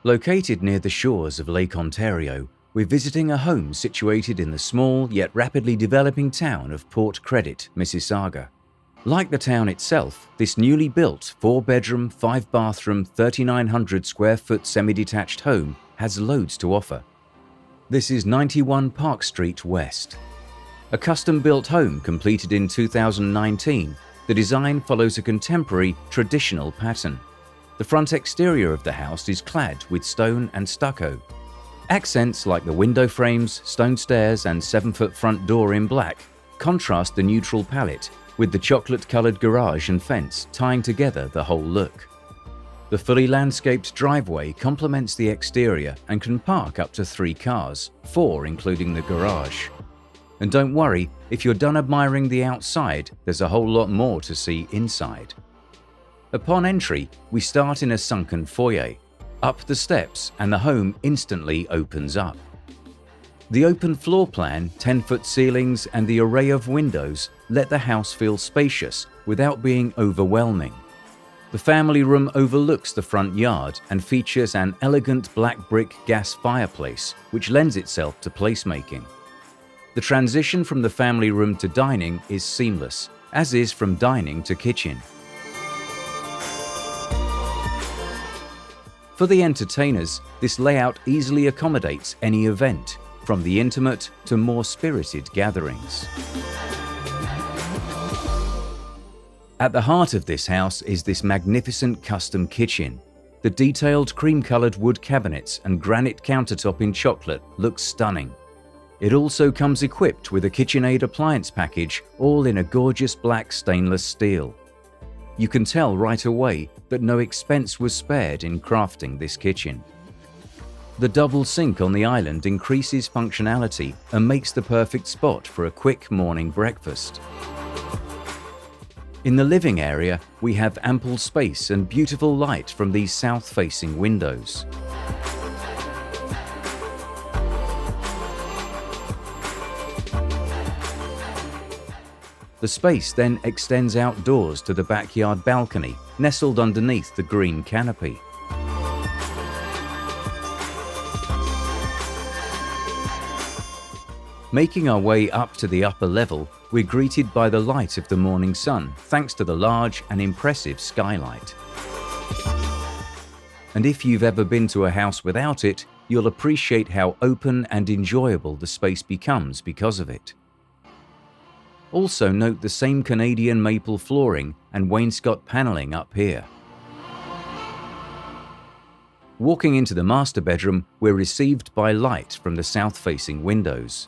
Located near the shores of Lake Ontario, we're visiting a home situated in the small yet rapidly developing town of Port Credit, Mississauga. Like the town itself, this newly built 4-bedroom, 5-bathroom, 3,900 square foot semi-detached home has loads to offer. This is 91 Park Street West. A custom-built home completed in 2019, the design follows a contemporary, traditional pattern. The front exterior of the house is clad with stone and stucco. Accents like the window frames, stone stairs and 7-foot front door in black contrast the neutral palette with the chocolate-coloured garage and fence tying together the whole look. The fully landscaped driveway complements the exterior and can park up to 3 cars, 4 including the garage. And don't worry, if you're done admiring the outside, there's a whole lot more to see inside. Upon entry, we start in a sunken foyer, up the steps, and the home instantly opens up. The open floor plan, 10-foot ceilings, and the array of windows let the house feel spacious without being overwhelming. The family room overlooks the front yard and features an elegant black brick gas fireplace, which lends itself to placemaking. The transition from the family room to dining is seamless, as is from dining to kitchen. For the entertainers, this layout easily accommodates any event, from the intimate to more spirited gatherings. At the heart of this house is this magnificent custom kitchen. The detailed cream-coloured wood cabinets and granite countertop in chocolate look stunning. It also comes equipped with a Kitchenaid appliance package, all in a gorgeous black stainless steel. You can tell right away that no expense was spared in crafting this kitchen. The double sink on the island increases functionality and makes the perfect spot for a quick morning breakfast. In the living area, we have ample space and beautiful light from these south-facing windows. The space then extends outdoors to the backyard balcony, nestled underneath the green canopy. Making our way up to the upper level, we're greeted by the light of the morning sun, thanks to the large and impressive skylight. And if you've ever been to a house without it, you'll appreciate how open and enjoyable the space becomes because of it. Also note the same Canadian maple flooring and wainscot paneling up here. Walking into the master bedroom, we're received by light from the south-facing windows.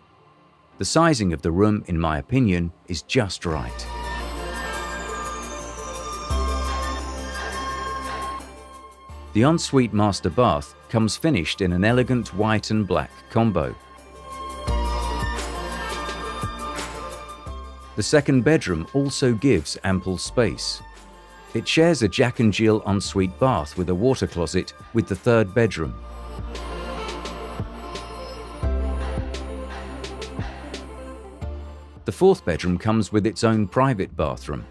The sizing of the room, in my opinion, is just right. The ensuite master bath comes finished in an elegant white and black combo. The second bedroom also gives ample space. It shares a Jack and Jill ensuite bath with a water closet with the third bedroom. The fourth bedroom comes with its own private bathroom,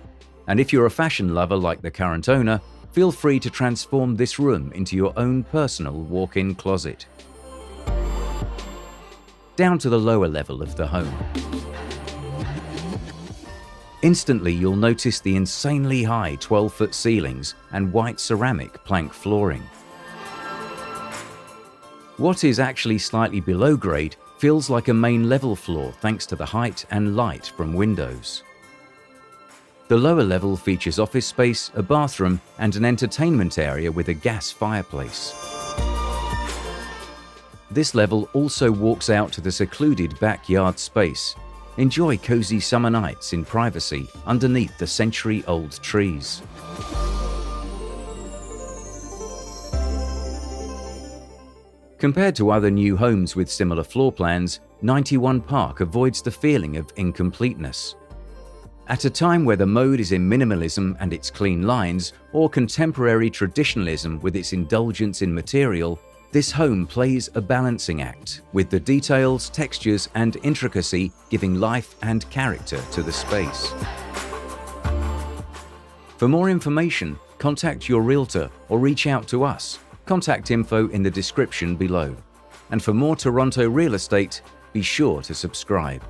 and if you're a fashion lover like the current owner, feel free to transform this room into your own personal walk-in closet. Down to the lower level of the home. Instantly, you'll notice the insanely high 12-foot ceilings and white ceramic plank flooring. What is actually slightly below grade feels like a main level floor thanks to the height and light from windows. The lower level features office space, a bathroom, and an entertainment area with a gas fireplace. This level also walks out to the secluded backyard space. Enjoy cozy summer nights in privacy underneath the century-old trees. Compared to other new homes with similar floor plans, 91 Park avoids the feeling of incompleteness. At a time where the mode is in minimalism and its clean lines, or contemporary traditionalism with its indulgence in material, this home plays a balancing act, with the details, textures, and intricacy giving life and character to the space. For more information, contact your realtor or reach out to us. Contact info in the description below. And for more Toronto real estate, be sure to subscribe.